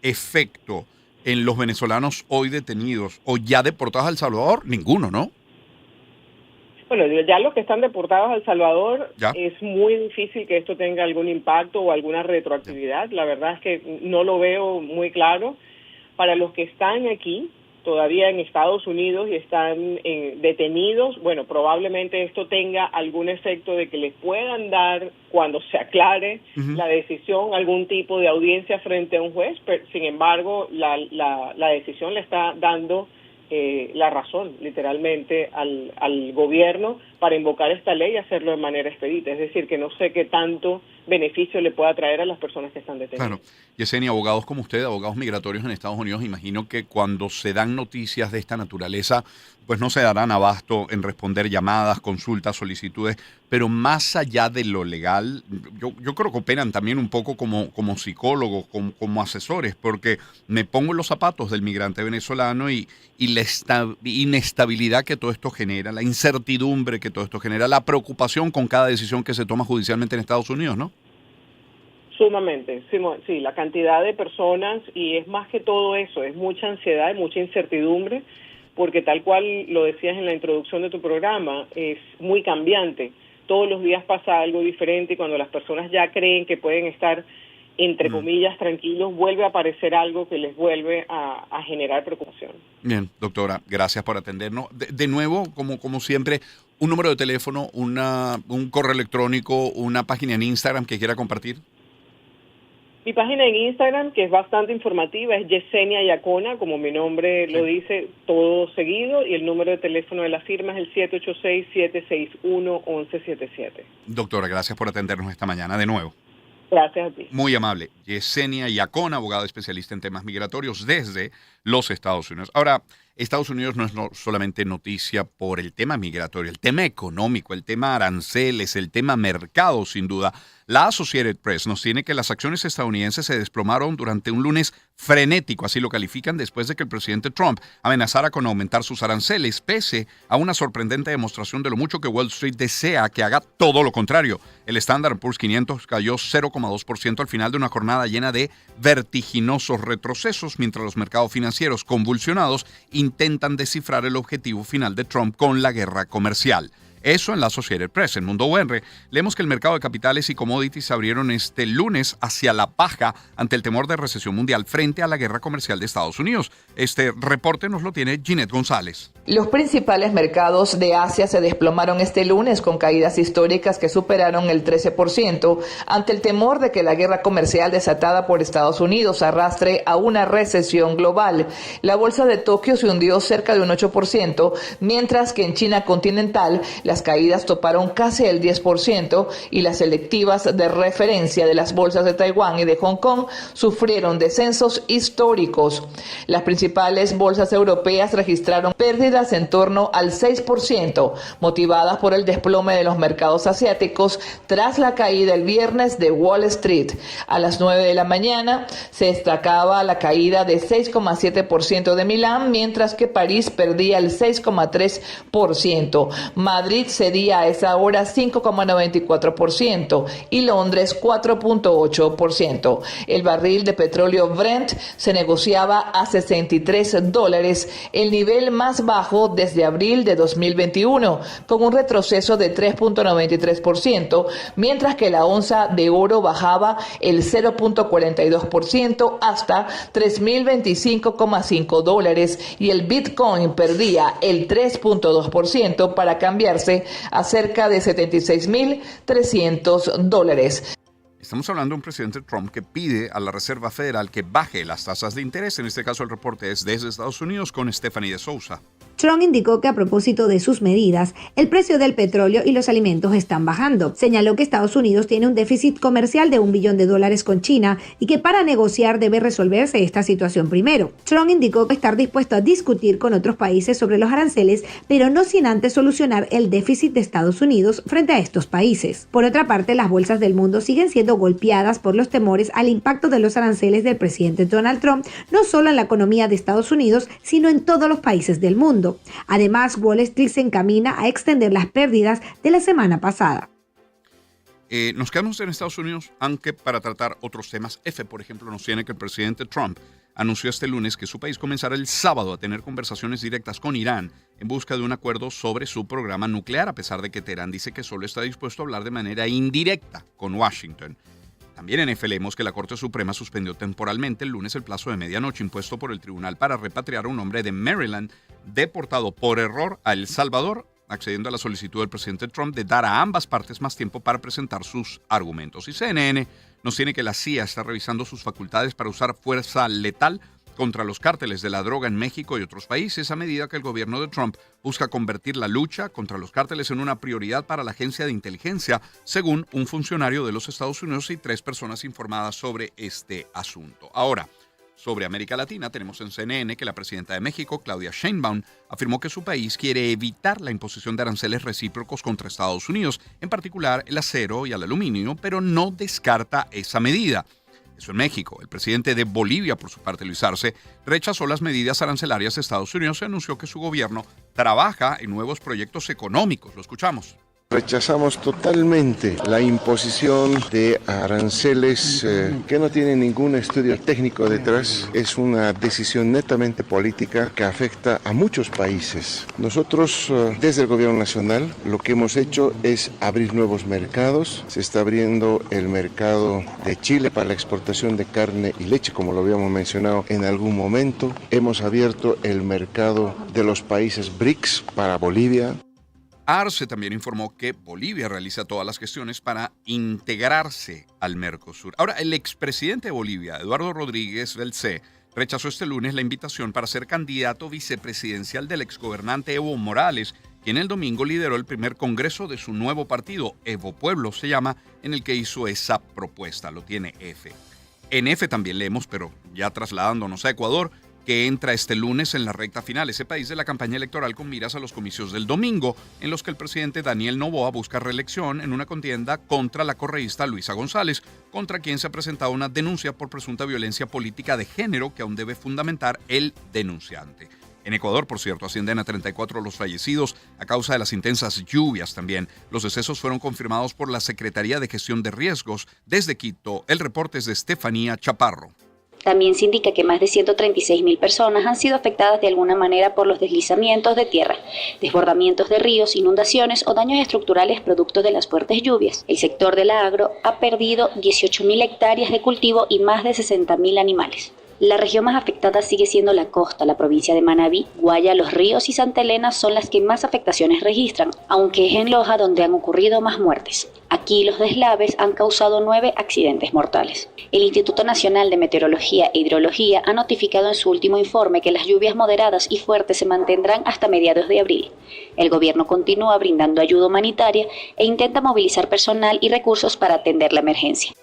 efecto en los venezolanos hoy detenidos o ya deportados a El Salvador, ninguno, ¿no? Bueno, ya los que están deportados a El Salvador, es muy difícil que esto tenga algún impacto o alguna retroactividad. La verdad es que no lo veo muy claro. Para los que están aquí, todavía en Estados Unidos y están detenidos, bueno, probablemente esto tenga algún efecto de que les puedan dar, cuando se aclare la decisión, algún tipo de audiencia frente a un juez, pero sin embargo, la decisión le está dando la razón, literalmente, al gobierno para invocar esta ley y hacerlo de manera expedita. Es decir, que no sé qué tanto beneficio le pueda traer a las personas que están detenidas. Claro. Yesenia, abogados como usted, abogados migratorios en Estados Unidos, imagino que cuando se dan noticias de esta naturaleza, pues no se darán abasto en responder llamadas, consultas, solicitudes, pero más allá de lo legal, yo creo que operan también un poco como psicólogos, como asesores, porque me pongo en los zapatos del migrante venezolano y la inestabilidad que todo esto genera, la incertidumbre que todo esto genera, la preocupación con cada decisión que se toma judicialmente en Estados Unidos, ¿no? Sumamente, sí, la cantidad de personas, y es más que todo eso, es mucha ansiedad y mucha incertidumbre, porque tal cual lo decías en la introducción de tu programa, es muy cambiante. Todos los días pasa algo diferente y cuando las personas ya creen que pueden estar, entre comillas, tranquilos, vuelve a aparecer algo que les vuelve a generar preocupación. Bien, doctora, gracias por atendernos. De nuevo, como siempre, un número de teléfono, un correo electrónico, una página en Instagram que quiera compartir. Mi página en Instagram, que es bastante informativa, es Yesenia Yacona, como mi nombre lo dice, todo seguido, y el número de teléfono de la firma es el 786-761-1177. Doctora, gracias por atendernos esta mañana de nuevo. Gracias a ti. Muy amable. Yesenia Yacona, abogada especialista en temas migratorios desde los Estados Unidos. Ahora, Estados Unidos no es solamente noticia por el tema migratorio, el tema económico, el tema aranceles, el tema mercado, sin duda. La Associated Press nos tiene que las acciones estadounidenses se desplomaron durante un lunes frenético, así lo califican, después de que el presidente Trump amenazara con aumentar sus aranceles, pese a una sorprendente demostración de lo mucho que Wall Street desea que haga todo lo contrario. El Standard & Poor's 500 cayó 0,2% al final de una jornada llena de vertiginosos retrocesos, mientras los mercados financieros convulsionados intentan descifrar el objetivo final de Trump con la guerra comercial. Eso en la Associated Press. En Mundo UR leemos que el mercado de capitales y commodities abrieron este lunes hacia la baja ante el temor de recesión mundial frente a la guerra comercial de Estados Unidos. Este reporte nos lo tiene Ginette González. Los principales mercados de Asia se desplomaron este lunes con caídas históricas que superaron el 13% ante el temor de que la guerra comercial desatada por Estados Unidos arrastre a una recesión global. La bolsa de Tokio se hundió cerca de un 8%, mientras que en China continental las caídas toparon casi el 10% y las selectivas de referencia de las bolsas de Taiwán y de Hong Kong sufrieron descensos históricos. Las principales bolsas europeas registraron pérdidas en torno al 6%, motivadas por el desplome de los mercados asiáticos tras la caída el viernes de Wall Street. A las 9 de la mañana se destacaba la caída de 6,7% de Milán, mientras que París perdía el 6,3%. Madrid cedía a esa hora 5,94% y Londres 4,8%. El barril de petróleo Brent se negociaba a $63, el nivel más bajo desde abril de 2021, con un retroceso de 3,93%, mientras que la onza de oro bajaba el 0,42% hasta $3,025,5 y el Bitcoin perdía el 3,2% para cambiarse a cerca de $76,300. Estamos hablando de un presidente Trump que pide a la Reserva Federal que baje las tasas de interés. En este caso el reporte es desde Estados Unidos con Stephanie de Sousa. Trump indicó que a propósito de sus medidas, el precio del petróleo y los alimentos están bajando. Señaló que Estados Unidos tiene un déficit comercial de $1 billón con China y que para negociar debe resolverse esta situación primero. Trump indicó estar dispuesto a discutir con otros países sobre los aranceles, pero no sin antes solucionar el déficit de Estados Unidos frente a estos países. Por otra parte, las bolsas del mundo siguen siendo golpeadas por los temores al impacto de los aranceles del presidente Donald Trump, no solo en la economía de Estados Unidos, sino en todos los países del mundo. Además, Wall Street se encamina a extender las pérdidas de la semana pasada. Nos quedamos en Estados Unidos, aunque para tratar otros temas. Por ejemplo, nos tiene que el presidente Trump anunció este lunes que su país comenzará el sábado a tener conversaciones directas con Irán en busca de un acuerdo sobre su programa nuclear, a pesar de que Teherán dice que solo está dispuesto a hablar de manera indirecta con Washington. También en leemos que la Corte Suprema suspendió temporalmente el lunes el plazo de medianoche impuesto por el tribunal para repatriar a un hombre de Maryland deportado por error a El Salvador, accediendo a la solicitud del presidente Trump de dar a ambas partes más tiempo para presentar sus argumentos. Y CNN nos tiene que la CIA está revisando sus facultades para usar fuerza letal contra los cárteles de la droga en México y otros países, a medida que el gobierno de Trump busca convertir la lucha contra los cárteles en una prioridad para la agencia de inteligencia, según un funcionario de los Estados Unidos y 3 personas informadas sobre este asunto. Ahora, sobre América Latina, tenemos en CNN que la presidenta de México, Claudia Sheinbaum, afirmó que su país quiere evitar la imposición de aranceles recíprocos contra Estados Unidos, en particular el acero y el aluminio, pero no descarta esa medida. Eso en México. El presidente de Bolivia, por su parte, Luis Arce, rechazó las medidas arancelarias de Estados Unidos y anunció que su gobierno trabaja en nuevos proyectos económicos. Lo escuchamos. Rechazamos totalmente la imposición de aranceles que no tienen ningún estudio técnico detrás. Es una decisión netamente política que afecta a muchos países. Nosotros, desde el gobierno nacional, lo que hemos hecho es abrir nuevos mercados. Se está abriendo el mercado de Chile para la exportación de carne y leche, como lo habíamos mencionado en algún momento. Hemos abierto el mercado de los países BRICS para Bolivia. Arce también informó que Bolivia realiza todas las gestiones para integrarse al Mercosur. Ahora, el expresidente de Bolivia, Eduardo Rodríguez Belcé, rechazó este lunes la invitación para ser candidato vicepresidencial del exgobernante Evo Morales, quien el domingo lideró el primer congreso de su nuevo partido, Evo Pueblo se llama, en el que hizo esa propuesta. Lo tiene F. En F también leemos, pero ya trasladándonos a Ecuador, que entra este lunes en la recta final, ese país de la campaña electoral con miras a los comicios del domingo, en los que el presidente Daniel Noboa busca reelección en una contienda contra la correísta Luisa González, contra quien se ha presentado una denuncia por presunta violencia política de género que aún debe fundamentar el denunciante. En Ecuador, por cierto, ascienden a 34 los fallecidos a causa de las intensas lluvias también. Los decesos fueron confirmados por la Secretaría de Gestión de Riesgos desde Quito. El reporte es de Estefanía Chaparro. También se indica que más de 136.000 personas han sido afectadas de alguna manera por los deslizamientos de tierra, desbordamientos de ríos, inundaciones o daños estructurales producto de las fuertes lluvias. El sector del agro ha perdido 18.000 hectáreas de cultivo y más de 60.000 animales. La región más afectada sigue siendo la costa. La provincia de Manabí, Guaya, Los Ríos y Santa Elena son las que más afectaciones registran, aunque es en Loja donde han ocurrido más muertes. Aquí los deslaves han causado 9 accidentes mortales. El Instituto Nacional de Meteorología e Hidrología ha notificado en su último informe que las lluvias moderadas y fuertes se mantendrán hasta mediados de abril. El gobierno continúa brindando ayuda humanitaria e intenta movilizar personal y recursos para atender la emergencia.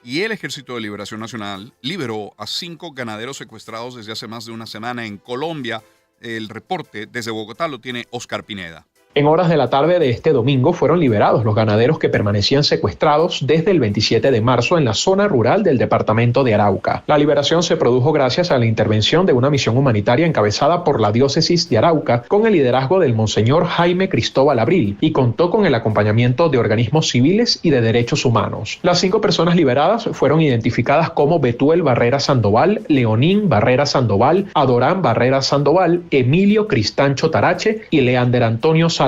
Y el Ejército de Liberación Nacional liberó a 5 ganaderos secuestrados desde hace más de una semana en Colombia. El reporte desde Bogotá lo tiene Oscar Pineda. En horas de la tarde de este domingo fueron liberados los ganaderos que permanecían secuestrados desde el 27 de marzo en la zona rural del departamento de Arauca. La liberación se produjo gracias a la intervención de una misión humanitaria encabezada por la diócesis de Arauca con el liderazgo del monseñor Jaime Cristóbal Abril y contó con el acompañamiento de organismos civiles y de derechos humanos. Las 5 personas liberadas fueron identificadas como Betuel Barrera Sandoval, Leonín Barrera Sandoval, Adorán Barrera Sandoval, Emilio Cristancho Tarache y Leander Antonio Salamanca.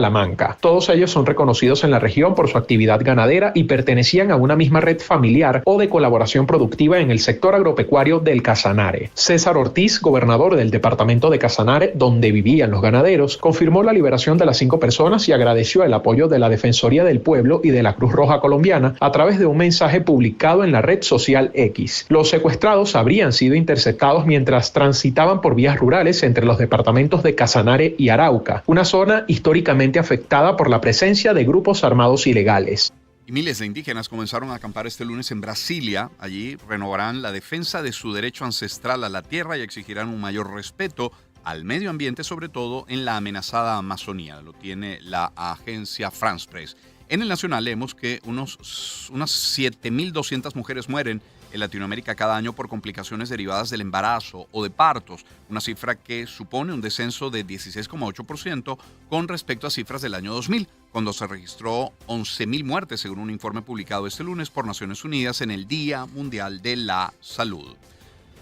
Todos ellos son reconocidos en la región por su actividad ganadera y pertenecían a una misma red familiar o de colaboración productiva en el sector agropecuario del Casanare. César Ortiz, gobernador del departamento de Casanare, donde vivían los ganaderos, confirmó la liberación de las 5 personas y agradeció el apoyo de la Defensoría del Pueblo y de la Cruz Roja Colombiana a través de un mensaje publicado en la red social X. Los secuestrados habrían sido interceptados mientras transitaban por vías rurales entre los departamentos de Casanare y Arauca, una zona históricamente afectada por la presencia de grupos armados ilegales. Y miles de indígenas comenzaron a acampar este lunes en Brasilia. Allí renovarán la defensa de su derecho ancestral a la tierra y exigirán un mayor respeto al medio ambiente, sobre todo en la amenazada Amazonía. Lo tiene la agencia France Press. En el Nacional leemos que unas 7.200 mujeres mueren en Latinoamérica cada año por complicaciones derivadas del embarazo o de partos, una cifra que supone un descenso de 16,8% con respecto a cifras del año 2000, cuando se registró 11.000 muertes, según un informe publicado este lunes por Naciones Unidas en el Día Mundial de la Salud.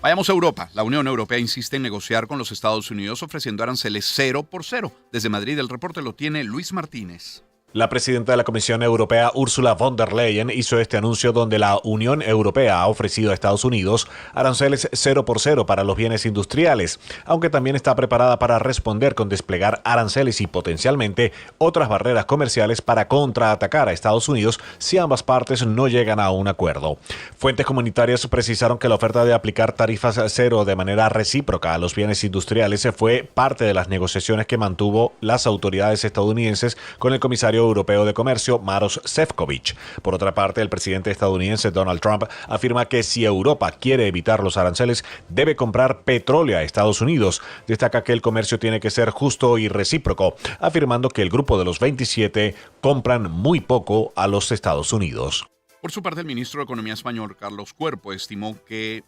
Vayamos a Europa. La Unión Europea insiste en negociar con los Estados Unidos ofreciendo aranceles 0%. Desde Madrid el reporte lo tiene Luis Martínez. La presidenta de la Comisión Europea, Ursula von der Leyen, hizo este anuncio donde la Unión Europea ha ofrecido a Estados Unidos aranceles 0% para los bienes industriales, aunque también está preparada para responder con desplegar aranceles y potencialmente otras barreras comerciales para contraatacar a Estados Unidos si ambas partes no llegan a un acuerdo. Fuentes comunitarias precisaron que la oferta de aplicar tarifas cero de manera recíproca a los bienes industriales fue parte de las negociaciones que mantuvo las autoridades estadounidenses con el comisario europeo de comercio Maroš Šefčovič. Por otra parte, el presidente estadounidense Donald Trump afirma que si Europa quiere evitar los aranceles, debe comprar petróleo a Estados Unidos. Destaca que el comercio tiene que ser justo y recíproco, afirmando que el grupo de los 27 compran muy poco a los Estados Unidos. Por su parte, el ministro de Economía español, Carlos Cuerpo, estimó que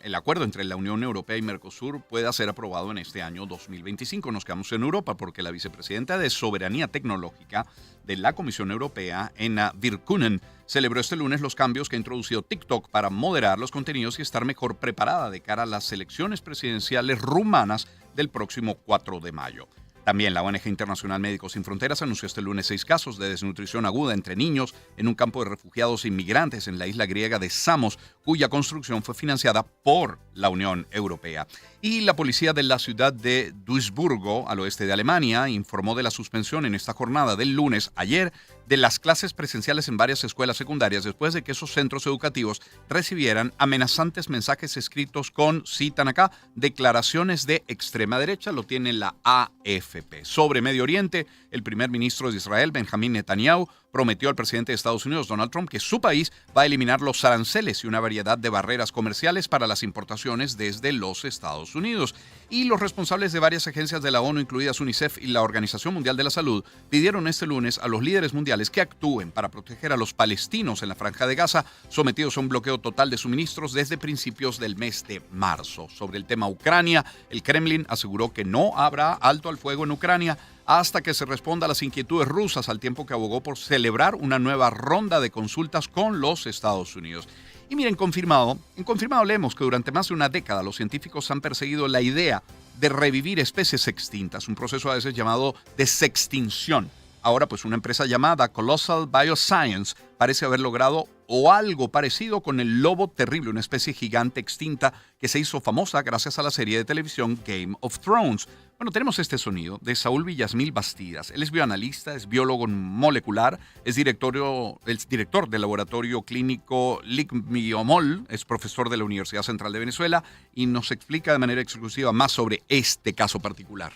el acuerdo entre la Unión Europea y Mercosur pueda ser aprobado en este año 2025. Nos quedamos en Europa porque la vicepresidenta de Soberanía Tecnológica de la Comisión Europea, Ena Virkkunen, celebró este lunes los cambios que ha introducido TikTok para moderar los contenidos y estar mejor preparada de cara a las elecciones presidenciales rumanas del próximo 4 de mayo. También la ONG Internacional Médicos Sin Fronteras anunció este lunes 6 casos de desnutrición aguda entre niños en un campo de refugiados e inmigrantes en la isla griega de Samos, cuya construcción fue financiada por la Unión Europea. Y la policía de la ciudad de Duisburgo, al oeste de Alemania, informó de la suspensión en esta jornada del lunes, ayer, de las clases presenciales en varias escuelas secundarias después de que esos centros educativos recibieran amenazantes mensajes escritos con, citan acá, declaraciones de extrema derecha. Lo tiene la AFP. Sobre Medio Oriente, el primer ministro de Israel, Benjamín Netanyahu, prometió al presidente de Estados Unidos, Donald Trump, que su país va a eliminar los aranceles y una variedad de barreras comerciales para las importaciones desde los Estados Unidos. Y los responsables de varias agencias de la ONU, incluidas UNICEF y la Organización Mundial de la Salud, pidieron este lunes a los líderes mundiales que actúen para proteger a los palestinos en la Franja de Gaza, sometidos a un bloqueo total de suministros desde principios del mes de marzo. Sobre el tema Ucrania, el Kremlin aseguró que no habrá alto al fuego en Ucrania hasta que se responda a las inquietudes rusas, al tiempo que abogó por celebrar una nueva ronda de consultas con los Estados Unidos. Y miren, en confirmado leemos que durante más de una década los científicos han perseguido la idea de revivir especies extintas, un proceso a veces llamado desextinción. Ahora, pues una empresa llamada Colossal Bioscience parece haber logrado o algo parecido con el lobo terrible, una especie gigante extinta que se hizo famosa gracias a la serie de televisión Game of Thrones. Bueno, tenemos este sonido de Saúl Villasmil Bastidas. Él es bioanalista, es biólogo molecular, es director del laboratorio clínico LICBiomol, es profesor de la Universidad Central de Venezuela y nos explica de manera exclusiva más sobre este caso particular.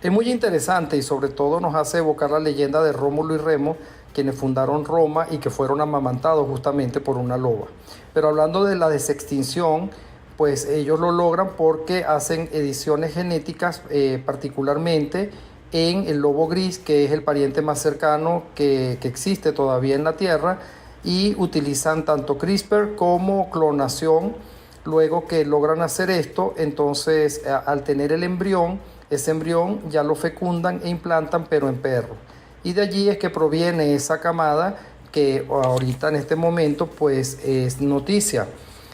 Es muy interesante y sobre todo nos hace evocar la leyenda de Rómulo y Remo, quienes fundaron Roma y que fueron amamantados justamente por una loba. Pero hablando de la desextinción, pues ellos lo logran porque hacen ediciones genéticas, particularmente en el lobo gris, que es el pariente más cercano que existe todavía en la Tierra, y utilizan tanto CRISPR como clonación. Luego que logran hacer esto, entonces al tener el embrión, ese embrión ya lo fecundan e implantan, pero en perro. Y de allí es que proviene esa camada que ahorita en este momento pues es noticia.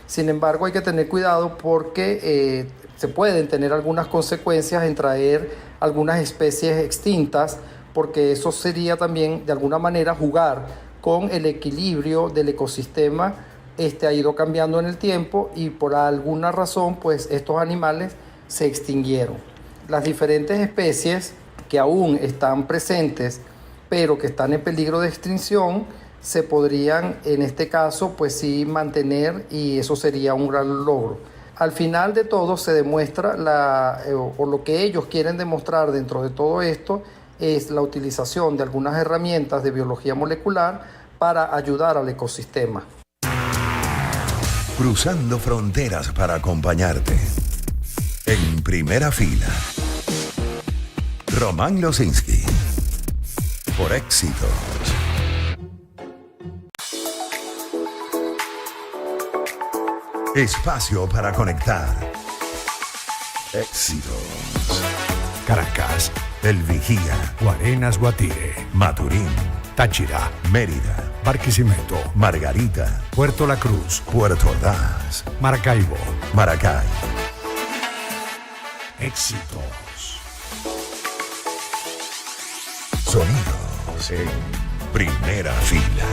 Sin embargo, hay que tener cuidado porque se pueden tener algunas consecuencias en traer algunas especies extintas, porque eso sería también de alguna manera jugar con el equilibrio del ecosistema. Ha ido cambiando en el tiempo y por alguna razón pues estos animales se extinguieron. Las diferentes especies que aún están presentes pero que están en peligro de extinción se podrían en este caso pues sí mantener, y eso sería un gran logro. Al final de todo se demuestra o lo que ellos quieren demostrar dentro de todo esto es la utilización de algunas herramientas de biología molecular para ayudar al ecosistema. Cruzando fronteras para acompañarte. En primera fila, Román Losinski, por Éxitos. Espacio para conectar. Éxitos. Caracas, El Vigía, Guarenas, Guatire, Maturín, Táchira, Mérida, Barquisimeto, Margarita, Puerto La Cruz, Puerto Ordaz, Maracaibo. Maracay. Éxitos. Sonidos en primera fila.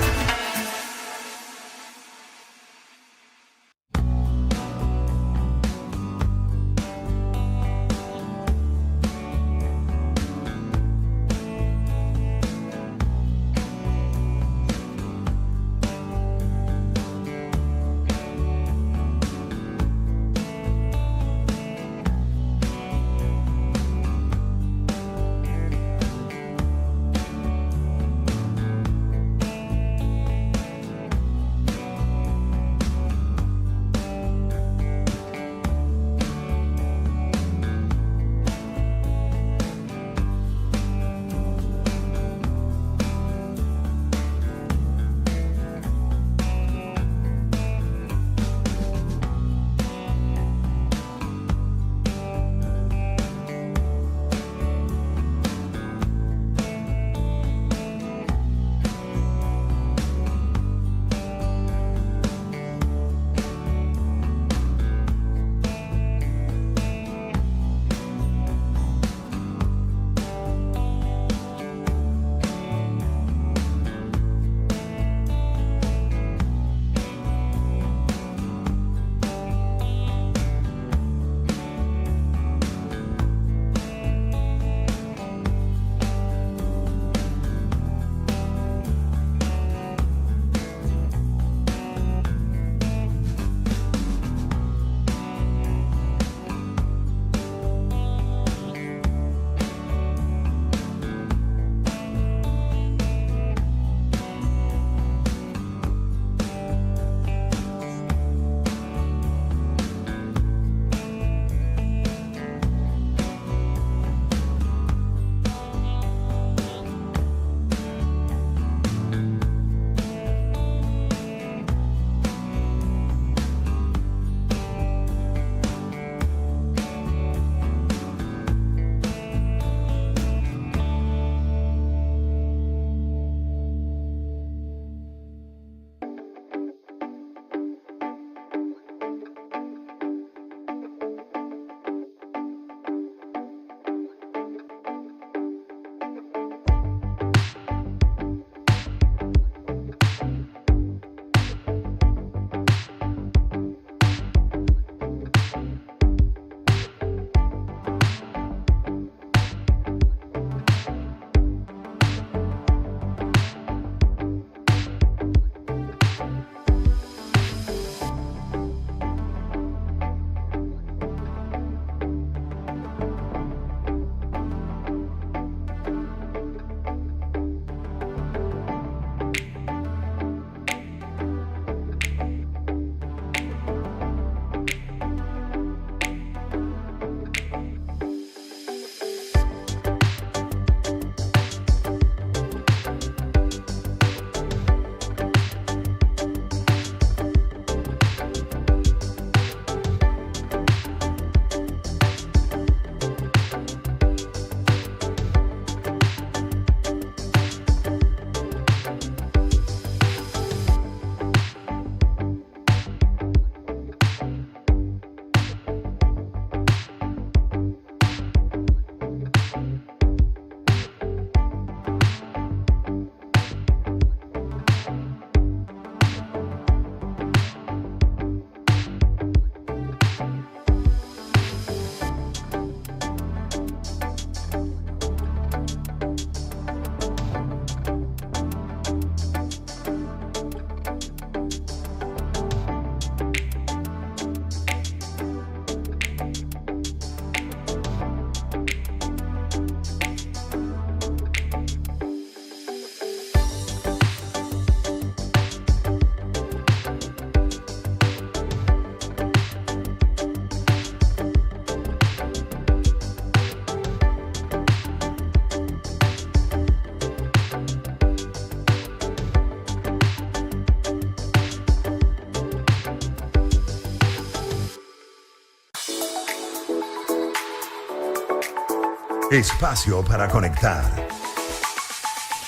Espacio para conectar.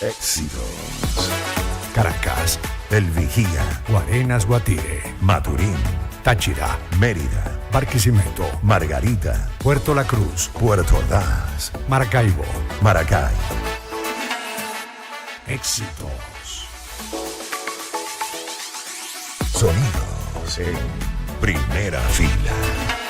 Éxitos. Caracas, El Vigía, Guarenas, Guatire, Maturín, Táchira, Mérida, Barquisimeto, Margarita, Puerto La Cruz, Puerto Ordaz, Maracaibo. Maracay. Éxitos. Sonidos en primera fila.